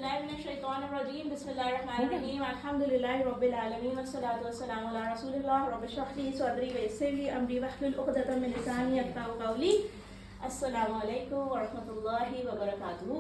बिस्मिल्लाहिर्रहमानिर्रहीम बिस्मिल्लाहिर्रहमानिर्रहीम अल्हम्दुलिल्लाहि रब्बिल आलमीन वस्सलातु वस्सलामु अला रसूलिल्लाह रब्बि इश्रह ली सदरी वयस्सिर ली अमरी वहलुल उक़दतम मिन लिसानी यफ़क़हू क़ौली। अस्सलामु अलैकुम व रहमतुल्लाहि व बरकातुहू।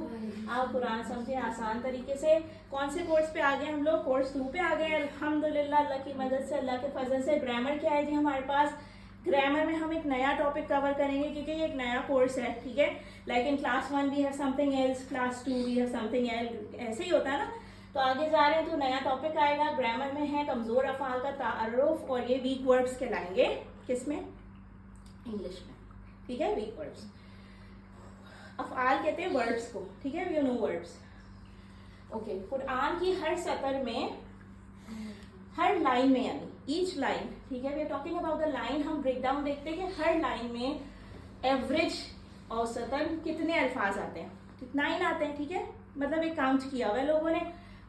आप कुरान समझे आसान तरीके से। कौन से कोर्स पे आ गए हम लोग? कोर्स 2 पे आ गए अल्हम्दुलिल्लाह, अल्लाह की मदद से, अल्लाह के फजल से। ग्रामर क्या है जी हमारे पास? ग्रामर में हम एक नया टॉपिक कवर करेंगे क्योंकि ये एक नया कोर्स है, ठीक है। Like in class 1 we have something else, class 2 we have something else, ऐसे ही होता है ना। तो आगे जा रहे हैं तो नया टॉपिक आएगा। ग्रामर में है कमजोर अफ़ाल का तारुफ, और ये वीक वर्ड्स कहलाएंगे। किसमें? इंग्लिश में, ठीक है। वीक वर्ड्स, अफ़आल कहते हैं वर्ड्स को, ठीक है। You know words, okay. Quran की हर सतर में, हर लाइन में, यानी ईच लाइन, ठीक है, we are talking about the line. हम ब्रेक डाउन देखते हैं कि हर लाइन में एवरेज औसतन कितने अल्फाज आते हैं, कितना ही आते हैं, ठीक है। मतलब एक काउंट किया हुआ है लोगों ने,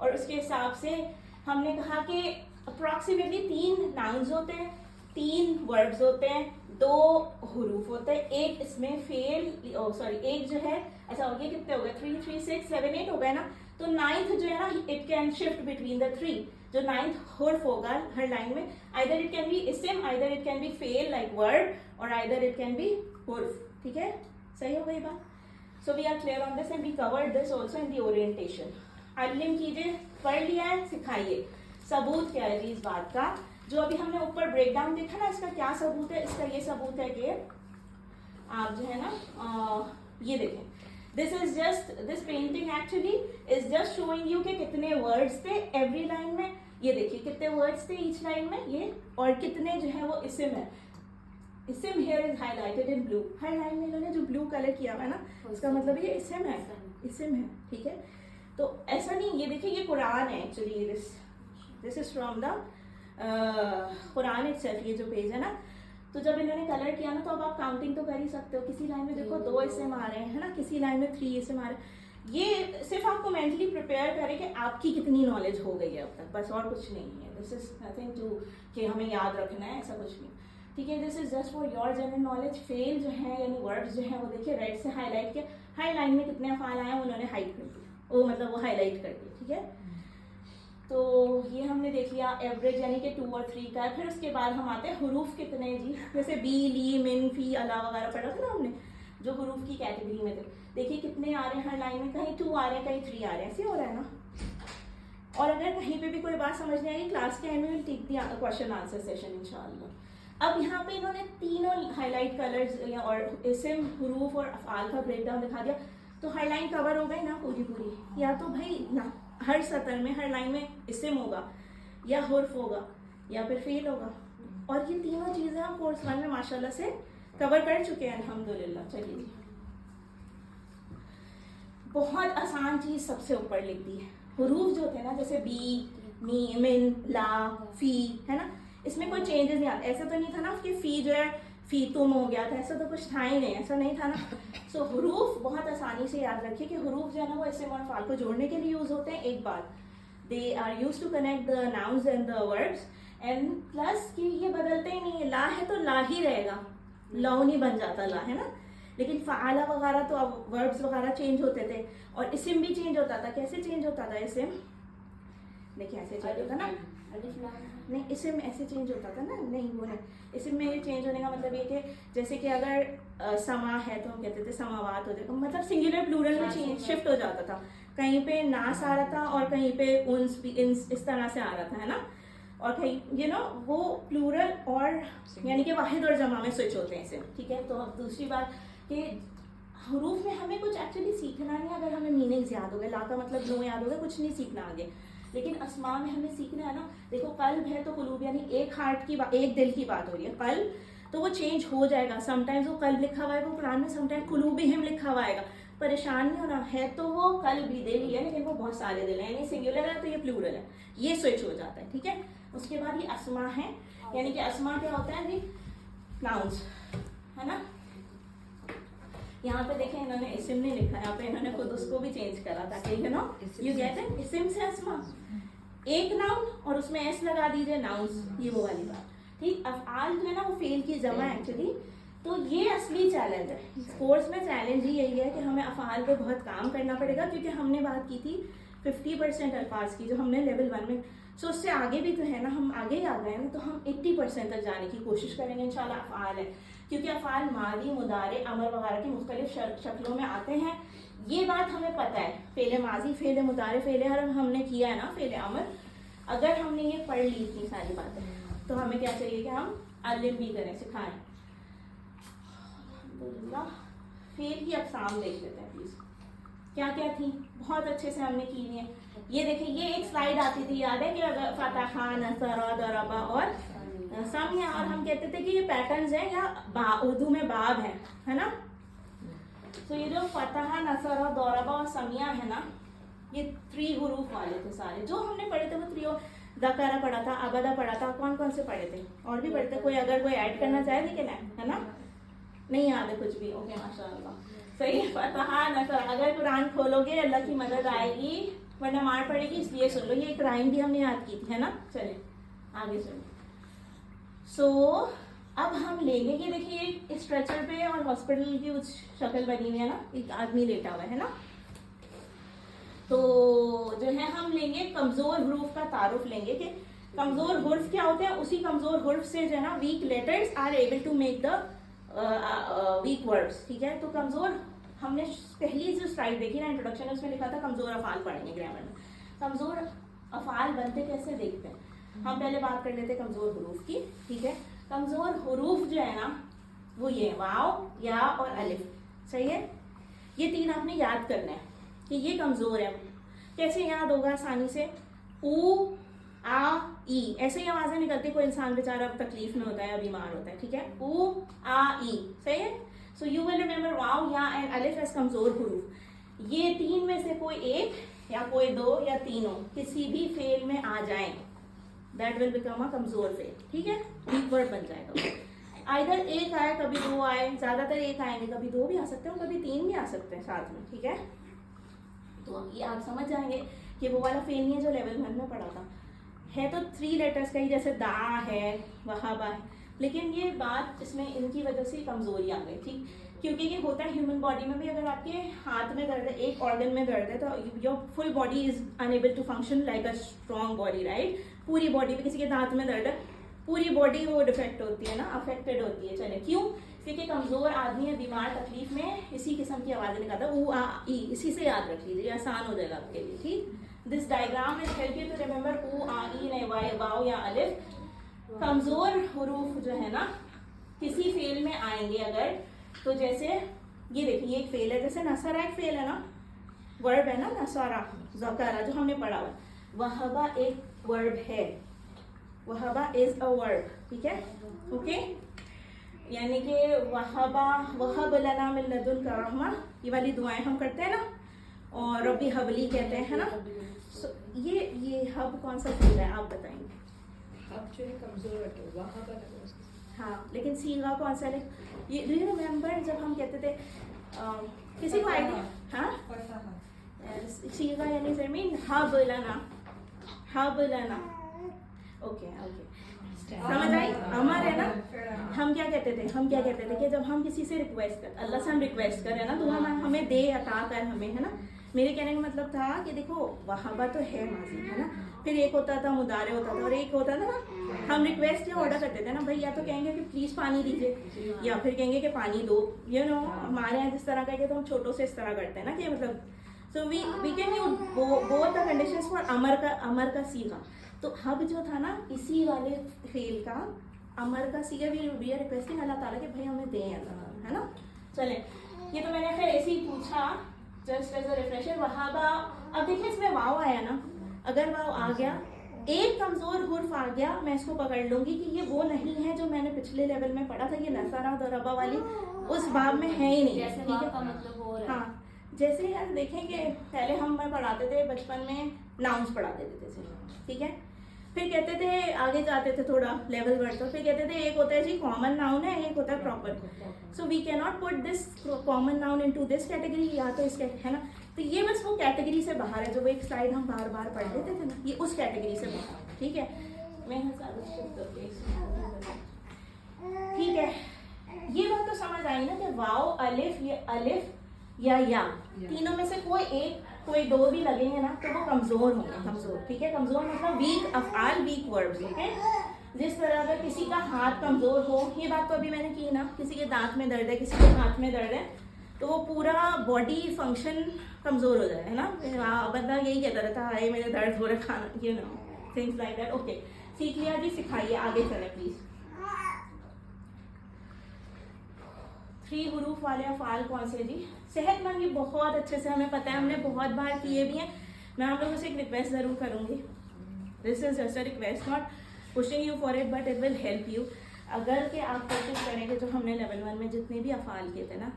और उसके हिसाब से हमने कहा कि अप्रॉक्सीमेटली 3 नाउन्स होते हैं, 3 वर्ड्स होते हैं, 2 हुरूफ होते हैं, एक इसमें फेल, एक जो है, अच्छा हो गया, कितने हो गए? 3 3 6 7 8 हो गए ना। तो 9th जो है ना, it can shift between the 3। जो 9th हुर्फ होगा हर लाइन में, आइदर इट कैन बी इस्म, आइदर इट कैन बी फेल लाइक वर्ड, और आइदर इट कैन बी हुर्फ, ठीक है। सही हो गई बात? So we are clear on this and we covered this also in the orientation. अल्लिम कीजिए, पढ़ लिया है, सिखाइए। सबूत क्या है जी इस बात का? जो अभी हमने ऊपर ब्रेक डाउन देखा ना, इसका क्या सबूत है? इसका ये सबूत है कि आप जो है ना, ये देखें, this is just, this painting actually is just showing you कि कितने वर्ड्स थे एवरी लाइन में। ये देखिए कितने वर्ड्स थे ईच लाइन में, ये, और कितने जो है वो इस्म है। इस्म here is highlighted in blue. हर लाइन में इन्होंने जो ब्लू कलर किया हुआ है ना, उसका मतलब ये इस्म है, इस्म है, ठीक है। तो ऐसा नहीं, ये देखिए ये कुरान है actually, this is from the Quran itself, ये जो पेज है ना। तो जब इन्होंने कलर किया ना, तो अब आप काउंटिंग तो कर ही सकते हो। किसी लाइन में देखो 2 इस्म आ रहे हैं, है ना, किसी लाइन में 3 इस्म आ रहे हैं। ये सिर्फ आपको मेंटली प्रिपेयर करे कि आपकी कितनी नॉलेज हो गई है अब तक, बस, और कुछ नहीं है। दिस इज नथिंग टू कि हमें याद रखना है, ऐसा कुछ नहीं, ठीक है। This is just for your general knowledge. Fail जो है यानी वर्ड्स जो है वो देखिए रेड से हाईलाइट किया, हर लाइन में कितने अफ़ाल आए हैं उन्होंने हाइड कर दिया, वो मतलब वो हाईलाइट कर दिया, ठीक है। तो ये हमने देख लिया एवरेज यानी कि 2 और 3 का। फिर उसके बाद हम आते हैं हुरूफ कितने जी, जैसे बी, ली, मिन, फी, अला वगैरह पढ़ा था ना हमने, जो हुरूफ की कैटेगरी में थे। देखिए कितने आ रहे हैं हर लाइन में, कहीं 2 आ रहे हैं, कहीं 3 आ रहे हैं, ऐसे हो रहा है ना। और अगर कहीं पे भी कोई बात समझ नहीं आई, क्लास के एंड में will take the question answer session इंशाअल्लाह। अब यहाँ पे इन्होंने तीनों हाईलाइट कलर्स और इस्म, हुरूफ और अफ़आल का ब्रेकडाउन दिखा दिया। तो हर लाइन कवर हो गई ना पूरी पूरी। या तो भाई ना हर सतर में, हर लाइन में इस्म होगा, या हुर्फ होगा, या फिर फेल होगा। और ये तीनों चीज़ें हम कोर्स 1 में माशाल्लाह से कवर कर चुके हैं अल्हम्दुलिल्लाह। चलिए जी, बहुत आसान चीज़ सबसे ऊपर लिख दी है। हुरूफ जो थे ना, जैसे बी, मी, मिन, ला, फी, है ना, इसमें कोई चेंजेस नहीं आते। ऐसा तो नहीं था ना कि फी जो है फी तुम हो गया था, ऐसा तो कुछ था ही नहीं, ऐसा नहीं था ना। सो हुरूफ बहुत आसानी से याद रखिए कि हुरूफ जो है ना वो इस्म और फ़ाल को जोड़ने के लिए यूज होते हैं। एक बात, they are use to connect the nouns and the words, and plus कि ये बदलते ही नहीं है। ला है तो ला ही रहेगा, लौ नहीं बन जाता ला, है ना। लेकिन फ़आला वगैरह तो अब वर्ब्स वगैरह चेंज होते थे, और इस्म भी चेंज होता था। कैसे चेंज होता था इस्म? देखिए ऐसे चेंज होता ना, नहीं इस्म ऐसे चेंज होता था ना, नहीं वो नहीं। इस्म में ये चेंज होने का मतलब ये कि जैसे कि अगर समा है तो हम कहते थे समावात हो जाएगा, मतलब सिंगुलर प्लूरल में चेंज शिफ्ट हो जाता था। कहीं पे नास आ रहा था और कहीं पे उन्स, इस तरह से आ रहा था, है ना। और कहीं यू नो वो प्लूरल और यानी कि वाहिद और जमा में स्विच होते हैं इसे, ठीक है। तो अब दूसरी बात कि हुरूफ में हमें कुछ एक्चुअली सीखना नहीं, अगर हमें मीनिंग्स याद हो गए, ला का मतलब नो याद हो गया, कुछ नहीं सीखना आगे। लेकिन अस्मा में हमें सीखना है ना। देखो कल्ब है तो कुलूब, यानी एक हार्ट की बात, एक दिल की बात हो रही है, कल्ब, तो वो चेंज हो जाएगा। समटाइम्स वो कल्ब लिखा हुआ है वो कुरान में, समटाइम्स कुलूब भी हम लिखा हुआ आएगा। परेशान नहीं होना है, तो वो कल्ब भी दिल ही है, लेकिन वो बहुत सारे दिल हैं, यानी सिंगुलर है तो ये प्लूरल है, ये स्विच हो जाता है, ठीक है। उसके बाद ये अस्मा है, यानी कि अस्मा क्या होता है जी, नाउन्स, है ना। यहाँ पे देखें इन्होंने इस्म नहीं लिखा, यहाँ पे इन्होंने खुद उसको भी चेंज करा था, you know, you get it, इस्म से अस्मा, एक नाउन और उसमें एस लगा दीजिए, नाउन्स, ये वो वाली बात, ठीक। अफ़आल जो है ना वो फेल की जमा एक्चुअली। तो ये असली चैलेंज है कोर्स में। चैलेंज ही यही है कि हमें अफ़आल पे बहुत काम करना पड़ेगा, क्योंकि हमने बात की थी 50% अल्फाज की जो हमने लेवल 1 में, सो उससे आगे भी तो है ना, हम आगे ही आ गए ना, तो हम 80% तक जाने की कोशिश करेंगे इंशाल्लाह। अफ़आल है, क्योंकि अफ़आल मादी, मुदारे, अमर वगैरह की मुख्तलिफ शक्लों में आते हैं, ये बात हमें पता है। फ़ेल माजी, फ़ेल मुदारे, फ़ेल हरफ हमने किया है ना, फ़ेल अमर, अगर हमने ये पढ़ ली इतनी सारी बातें, तो हमें क्या चाहिए कि हम अलिफ भी करें, सिखाएं। अल्हम्दुलिल्लाह। फ़ेल की अक़साम देख लेते हैं प्लीज़, क्या क्या थी, बहुत अच्छे से हमने की हुई है। ये देखिए, ये एक स्लाइड आती थी, याद है कि अगर फ़तहा, नसरा, दरबा और समिया, और हम कहते थे कि ये पैटर्न्स हैं या उर्दू में बाब है ना। तो ये जो फ़तहा, नसरा, दरबा और समिया है ना, ये 3 हुरूफ वाले थे सारे जो हमने पढ़े थे। वो 3 दकारा पढ़ा था, अबदा पढ़ा था, कौन कौन से पढ़े थे और भी पढ़े थे। कोई अगर कोई ऐड करना चाहे लेकिन है ना, नहीं याद है कुछ भी, ओके माशाल्लाह, सही है। फ़तहा, नसरा, अगर कुरान खोलोगे अल्लाह की मदद आएगी, वरना मार पड़ेगी, इसलिए सुन लो। ये एक राइम भी हमने याद की थी, है ना। चलिए आगे सुनिए। सो अब हम लेंगे, ये देखिए एक स्ट्रेचर पे और हॉस्पिटल की उस शक्ल बनी हुई है ना, एक आदमी लेटा हुआ है ना। तो जो है हम लेंगे कमजोर हुरूफ का तारुफ लेंगे कि कमजोर हुर्फ क्या होते हैं। उसी कमजोर हुर्फ से जो है ना, weak letters are able to make the weak words, ठीक है। तो कमजोर, हमने पहली जो स्लाइड देखी ना इंट्रोडक्शन, उसमें लिखा था कमजोर अफ़ाल पढ़ेंगे ग्रामर में। कमजोर अफ़ाल बनते कैसे देखते हैं, हम पहले बात कर लेते हैं कमजोर हुरूफ की, ठीक है। कमजोर हुरूफ जो है ना, वो ये वाव, या और अलिफ, सही है। ये 3 आपने याद करना है कि ये कमजोर है। कैसे याद होगा आसानी से, ऊ, आ, ई, ऐसे ही आवाजें निकलती। कोई इंसान बेचारा तकलीफ में होता है या बीमार होता है, ठीक है। ऊ, आ, ई, सही है। सो यू विल रिमेंबर वाव, या एंड अलिफ एज कमजोर हुरूफ। ये 3 में से कोई एक या कोई 2 या तीनों किसी भी फेल में आ जाए, दैट विल बिकम अ कमजोर फेल, ठीक है। वीक वर्ड बन जाएगा। आइदर एक आए, कभी 2 आए, ज्यादातर एक आएंगे, कभी 2 भी आ सकते हैं, कभी 3 भी आ सकते हैं साथ में, ठीक है। तो ये आप समझ जाएंगे कि वो वाला फेल नहीं है जो लेवल 1 में पढ़ा था। है तो 3 लेटर्स का ही, जैसे दा है, वहाबा है, लेकिन ये बात इसमें इनकी वजह से कमजोरी आ गई, ठीक। क्योंकि ये होता है ह्यूमन बॉडी में भी, अगर आपके हाथ में दर्द है, एक ऑर्गन में दर्द है, तो your full body is unable to function like a strong body, right. पूरी बॉडी में, किसी के दांत में दर्द है, पूरी बॉडी वो डिफेक्ट होती है ना, अफेक्टेड होती है। चले क्यों, क्योंकि कमजोर आदमी है, बीमार, तकलीफ में, इसी किस्म की आवाजें निकालता है। ऊ, आ, ई, इसी से याद रख लीजिए, आसान हो जाएगा आपके लिए, ठीक। This diagram will help you to remember ऊ, आ, ई, वाव या अलिफ। कमजोर हुरूफ जो है ना, किसी फेल में आएंगे अगर, तो जैसे ये देखिए, ये एक फेल है, जैसे नसरा एक फेल है ना, वर्ब है ना, नसरा, ज़करा जो हमने पढ़ा हुआ। वहबा एक वर्ब है, वहबा इज अ वर्ब, ठीक है, ओके। यानी कि वहबा, वहब लना मिन लदुनका रहमा, ये वाली दुआएं हम करते हैं ना, और रब्बी हबली कहते हैं, है ना। so, ये हब कौन सा फेल है, आप बताएंगे। हब जो है कमजोर है, वहबा, हाँ, लेकिन सीगा कौन सा है, ये डू यू रिमेंबर जब हम कहते थे, किसी को आइडिया, हाँ, सीगा यानी ज़मीन, हब लना, हब लना, ओके ओके, समझ आई। अमर है ना, हम क्या कहते थे कि जब हम किसी से रिक्वेस्ट कर, अल्लाह से हम रिक्वेस्ट करें ना, तो हम हमें दे, अता कर हमें, है ना। मेरे कहने का मतलब था कि देखो वहाबा तो है माजी, है ना, फिर एक होता था मुदारे होता था, और एक होता था ना, हम रिक्वेस्ट या ऑर्डर करते थे ना भाई, या तो कहेंगे कि प्लीज पानी दीजिए, या फिर कहेंगे कि पानी दो, यू नो। हमारे यहाँ जिस तरह का कि तो हम छोटों से इस तरह करते हैं ना, कि मतलब so we can use both the conditions for अमर का सीगा। तो हब जो था ना, इसी वाले फेल का अमर का सीगा, वी आर रिक्वेस्टिंग अल्लाह ताला कि भाई हमें दें अल्लाह, है ना। चले, ये तो मैंने खैर ऐसे ही पूछा जस्ट एज अ रिफ्रेशर। वहाबा, अब देखिए इसमें वाव आया ना, अगर वाव आ गया, एक कमजोर हुर्फ आ गया, मैं इसको पकड़ लूंगी कि ये वो नहीं है जो मैंने पिछले लेवल में पढ़ा था, ये नसरा दरबा वाली उस बाब में है ही नहीं, जैसे ठीक है। का मतलब हो रहा है। हाँ, जैसे यार देखेंगे, पहले हम पढ़ाते थे बचपन में, नाउन्स पढ़ा देते थे, ठीक है। फिर कहते थे, आगे जाते थे थोड़ा लेवल बढ़ता, फिर कहते थे एक होता है जी कॉमन नाउन है, एक होता है proper. So we can not put this common noun into this category, या तो इस, है ना। तो ये बस वो कैटेगरी से बाहर है, जो वो एक स्लाइड हम बार बार पढ़ लेते थे ना, ये उस कैटेगरी से बाहर, ठीक है। मैं ठीक है, ये बात तो समझ आई ना कि वाव, अलिफ, ये अलिफ या तीनों में से कोई एक कोई दो भी लगेंगे ना तो वो कमजोर होंगे, कमजोर, ठीक है। कमजोर मतलब वीक अफआल, वीक वर्ड्स, ठीक है। जिस तरह अगर किसी का हाथ कमजोर हो, ये बात तो अभी मैंने की ना, किसी के दांत में दर्द है, किसी के हाथ में दर्द है, तो वो पूरा बॉडी फंक्शन कमजोर हो जाए, है ना। बंदा यही कहता रहता है मेरे दर्द हो रहा है, खाना, you know, things like that. Okay, सीख लिया जी, सिखाइए, आगे चले प्लीज। 3 हुरूफ वाले अफ़ाल कौन से जी? सेहतमंद, ये बहुत अच्छे से हमें पता है, हमने बहुत बार किए भी हैं। मैं आप लोगों से एक रिक्वेस्ट ज़रूर करूँगी, this is just a request, not pushing you for it, but it will help you. अगर कि आप कोशिश करेंगे, जो हमने लेवल 1 में जितने भी अफ़ाल किए थे ना,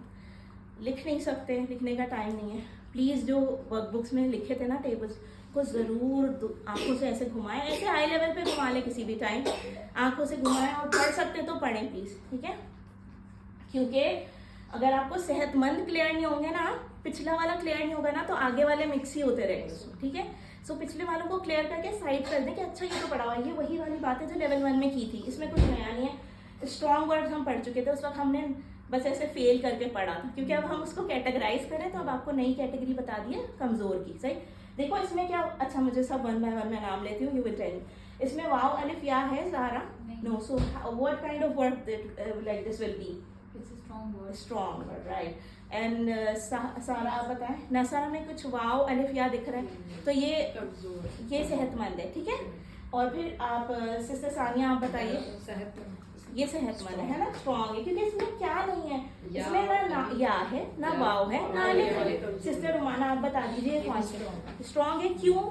लिख नहीं सकते, लिखने का टाइम नहीं है, प्लीज़ जो वर्कबुक्स में लिखे थे ना टेबल्स को ज़रूर आंखों से ऐसे घुमाएं, ऐसे हाई लेवल पे घुमा लें किसी भी टाइम, आंखों से घुमाएं, और पढ़ सकते तो पढ़ें प्लीज़, ठीक है। क्योंकि अगर आपको सेहतमंद क्लियर नहीं होंगे ना, पिछला वाला क्लियर नहीं होगा ना, तो आगे वाले मिक्स ही होते रहेंगे, ठीक है। सो पिछले वालों को क्लियर करके साइड कर दें कि अच्छा ये तो पढ़ा हुआ है, ये वही वाली बात है जो लेवल 1 में की थी, इसमें कुछ नया नहीं है। स्ट्रॉन्ग वर्ड्स हम पढ़ चुके थे, उस वक्त हमने बस ऐसे फेल करके पढ़ा था, क्योंकि अब हम उसको कैटेगराइज करें तो अब आपको नई कैटेगरी बता दी है कमजोर की, सही। देखो इसमें क्या, अच्छा मुझे सब 1 बाय 1 मैं नाम लेती हूँ, यू विल टेल मी। इसमें वाव अलिफ या है Zara? No. So what kind of word like this will be? It's a strong word. Strong word, right. And Sara आप बताएं, नसारा में कुछ वाव अलिफ या दिख रहा है, तो ये सेहतमंद है, ठीक है। और फिर आप सिस्टर सानिया आप बताइए, ये सेहतमंद है ना, स्ट्रॉन्ग है, क्योंकि इसमें क्या नहीं है, इसमें ना या है, ना वाव है, ना अलिफ है। सिस्टर रुमाना आप बता दीजिए कौन सा स्ट्रॉन्ग है, क्यों?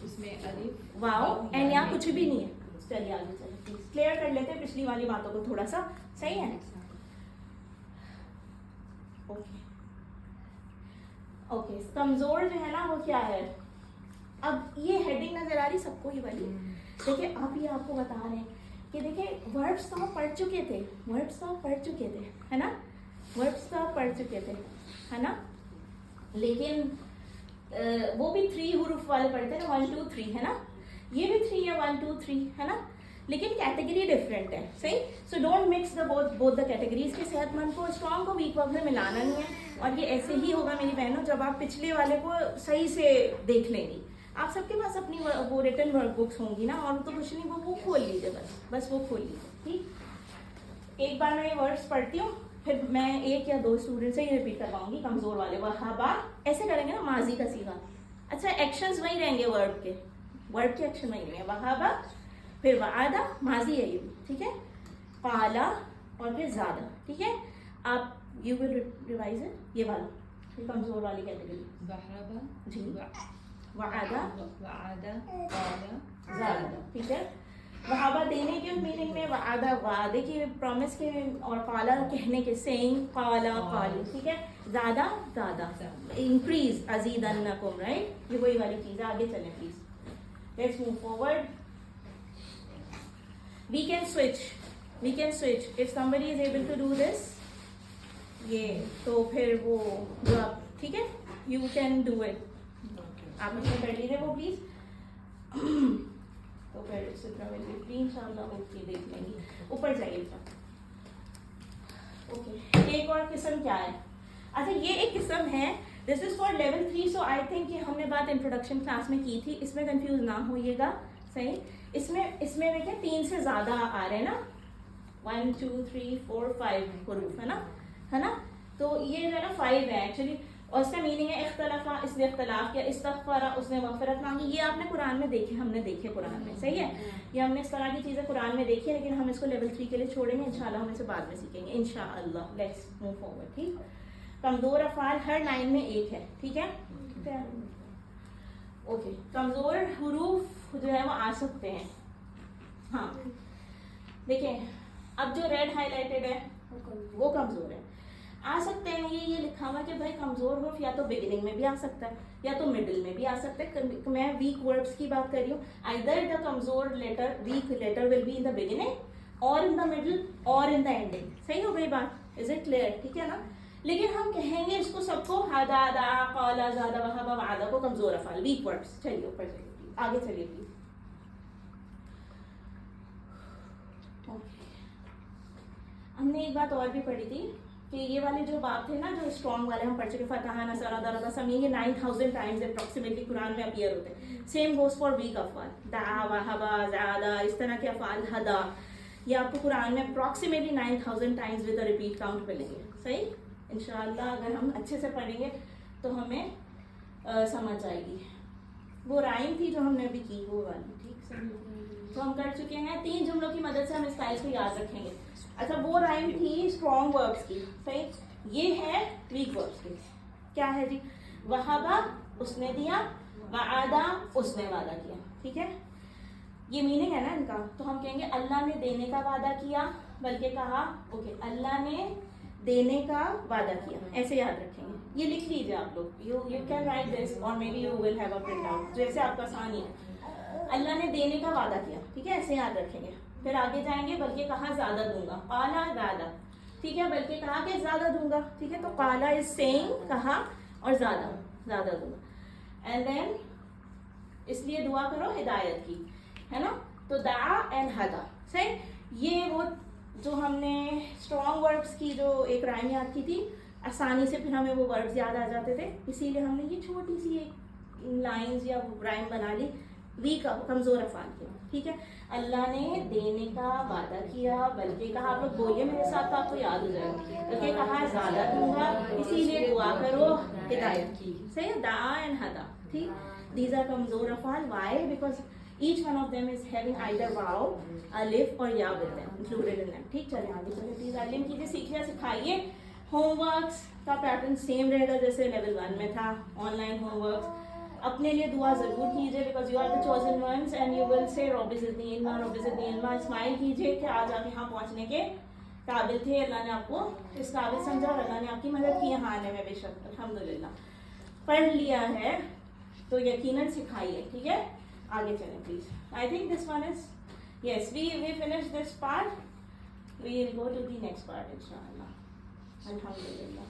इसमें अलिफ वाव एंड या कुछ भी नहीं है। चलिए आगे चलिए प्लीज, क्लियर कर लेते हैं पिछली वाली बातों को थोड़ा सा, सही है। ओके ओके, कमजोर जो है ना वो क्या है, अब ये हेडिंग नजर आ रही सबको ही वाली, देखिए आप ये आपको बता रहे हैं कि देखिए वर्ब्स तो आप पढ़ चुके थे, वर्ब्स तो आप पढ़ चुके थे, है ना, वर्ब्स तो आप पढ़ चुके थे, है ना, लेकिन वो भी 3 हुरूफ वाले पढ़ते हैं ना, 1 2 3, है ना, ये भी 3 या 1 2 3, है ना, लेकिन कैटेगरी डिफरेंट है, सही। So don't mix the both the categories के, सेहतमंद को स्ट्रॉन्ग को वीक वर्ब में मिलाना नहीं है। और ये ऐसे ही होगा मेरी बहनों जब आप पिछले वाले को सही से देख लेंगी। आप सबके पास अपनी वो रिटन वर्कबुक्स होंगी ना, और तो कुछ नहीं, वो खोल लीजिए, बस वो खोल लीजिए, ठीक। एक बार मैं ये वर्ड्स पढ़ती हूँ, फिर मैं 1 या 2 स्टूडेंट से ही रिपीट करवाऊंगी, कमजोर वाले। वहाबा ऐसे करेंगे ना, माजी का सीगा, अच्छा एक्शंस वही रहेंगे, वर्ब के एक्शन वही रहेंगे। वहाबा, फिर वादा, माजी है ये भी, ठीक है, काला, और फिर ज्यादा, ठीक है। आप यू विल रिवाइज इट, ये वाला, ये कमजोर वाली कैटेगरी। वहाबा जी, वादा, काला, ज्यादा, ठीक है। वहाबा देने के मीनिंग में, वादा वादे की, प्रॉमिस के, और काला कहने के, सेइंग, काला काली, ठीक है। ज्यादा, इंक्रीज, अजीदन्नकुम, राइट, ये वही वाली चीज है। आगे चलें please, let's move forward. We can switch if somebody is able to do this, ये तो फिर वो जो आप, ठीक है, you can do it, आप इसमें कर लीजिए वो प्लीज। तो फिर सित्रा में भी इंशाल्लाह ओके देख लेंगी, ऊपर जाइए। ओके, एक और किस्म क्या है, अच्छा ये एक किस्म है, this is for level 3। So I think ये हमने बात इंट्रोडक्शन क्लास में की थी, इसमें कंफ्यूज ना होइएगा, सही। इसमें देखिए 3 से ज्यादा आ रहे हैं ना, 1 2 3 4 5 हुरूफ, है ना, तो ये जो है ना 5 है एक्चुअली, और इसका मीनिंग है इख्तलाफा, इसने इख्तलाफ किया, इस्तगफरा, उसने मगफिरत मांगी। ये आपने कुरान में देखे, हमने देखे कुरान में, सही है, ये हमने इस तरह की चीजें कुरान में देखी है, लेकिन हम इसको लेवल 3 के लिए छोड़ेंगे इंशाल्लाह, हम इसे बाद में सीखेंगे इंशाअल्लाह। लेट्स मूव फॉरवर्ड, ठीक। कमजोर अफाल हर लाइन में एक है, ठीक है। ओके, कमजोर हुरूफ जो है वो आ सकते हैं, हाँ देखिए, अब जो रेड हाईलाइटेड है वो कमजोर है, आ सकते हैं। ये लिखा हुआ कि भाई कमजोर हुरूफ या तो बिगिनिंग में भी आ सकता है, या तो मिडिल में भी आ सकता है। मैं वीक वर्ड्स की बात कर रही हूँ, आइदर द कमजोर letter, weak letter will be in the beginning और इन द मिडिल और इन द एंडिंग, सही हो गई बात, इज इट क्लियर, ठीक है ना। लेकिन हम कहेंगे इसको सबको हदा, दा, काला, ज़्यादा, वहाबा, वादा को कमजोर अफाल, वीक वर्ड्स। चलिए ऊपर चलिए प्लीज, आगे चलिए प्लीज। हमने एक बात और भी पढ़ी थी कि ये वाले जो बाब थे ना, जो स्ट्रॉन्ग वाले हम पढ़ चुके, फतहा, नसरा, दरबा, समी, ये 9000 टाइम्स अप्रॉक्सीमेटली कुरान में अपीयर होते हैं। सेम गोज फॉर वीक अफआल, दा, वहबा, ज़ादा, इस तरह के अफआल, हदा, ये आपको कुरान में approximately 9000 times with a repeat count मिलेंगे। सही, इंशाअल्लाह अगर हम अच्छे से पढ़ेंगे तो हमें समझ आएगी। वो राइम थी जो हमने अभी की, वो वाली, ठीक सही, तो हम कर चुके हैं। 3 जुमलों की मदद से हम स्टाइल को याद रखेंगे। अच्छा, वो राइम थी स्ट्रॉन्ग वर्ब्स की, सही। ये है वीक वर्ब्स की। क्या है जी? वहाबा, उसने दिया, वादा, उसने वादा किया, ठीक है। ये मीनिंग है ना इनका। तो हम कहेंगे अल्लाह ने देने का वादा किया, बल्कि कहा, ओके, अल्लाह ने देने का वादा किया, ऐसे याद रखेंगे। ये लिख लीजिए आप लोग, यू कैन राइट दिस और may be you will have a print out, जैसे आपका आसानी है। अल्लाह ने देने का वादा किया, ठीक है, ऐसे याद रखेंगे। फिर आगे जाएंगे, बल्कि कहा ज्यादा दूंगा, काला ज्यादा, ठीक है, बल्कि कहा कि ज्यादा दूंगा, ठीक है। तो काला इज सेइंग, कहा, और ज्यादा दूंगा। एंड देन इसलिए दुआ करो हिदायत की, है ना। तो दा एंड हदा, सही। ये वो जो हमने स्ट्रॉन्ग वर्ब्स की जो एक राइम याद की थी, आसानी से फिर हमें वो वर्ब्स याद आ जाते थे, इसीलिए हमने ये छोटी सी एक लाइंस या राइम बना ली वीक कमजोर अफआल की, ठीक है। अल्लाह ने देने का वादा किया, बल्कि कहा, आप लोग बोलिए मेरे साथ तो आपको याद हो जाएगा, बल्कि कहा ज्यादा दूंगा, इसीलिए दुआ करो हिदायत की, सही है। दा एंड हदा, ठीक। दीज आर कमजोर अफआल, why? Because each one of them is having either वाव, अलिफ और या with them included in them, ठीक। चलिए आगे चलिए, प्लीज तालीम कीजिए, सीखिए, सिखाइए। होमवर्क्स का पैटर्न सेम रहेगा जैसे लेवल 1 में था, ऑनलाइन होमवर्क्स। अपने लिए दुआ जरूर कीजिए, because you are the chosen ones and you will say रब्बी ज़िदनी इल्मा, रब्बी ज़िदनी इल्मा। स्माइल कीजिए कि आज आप यहाँ पहुँचने के काबिल थे, अल्लाह ने आपको इस काबिल समझा और अल्लाह ने आपकी मदद की यहाँ आने में, बेशक अल्हम्दुलिल्लाह। पढ़ लिया है तो यकीनन सिखाइए, ठीक है। आगे चलें please. I think this one is, yes, we finished this part. We will go to the next part inshallah. Alhamdulillah.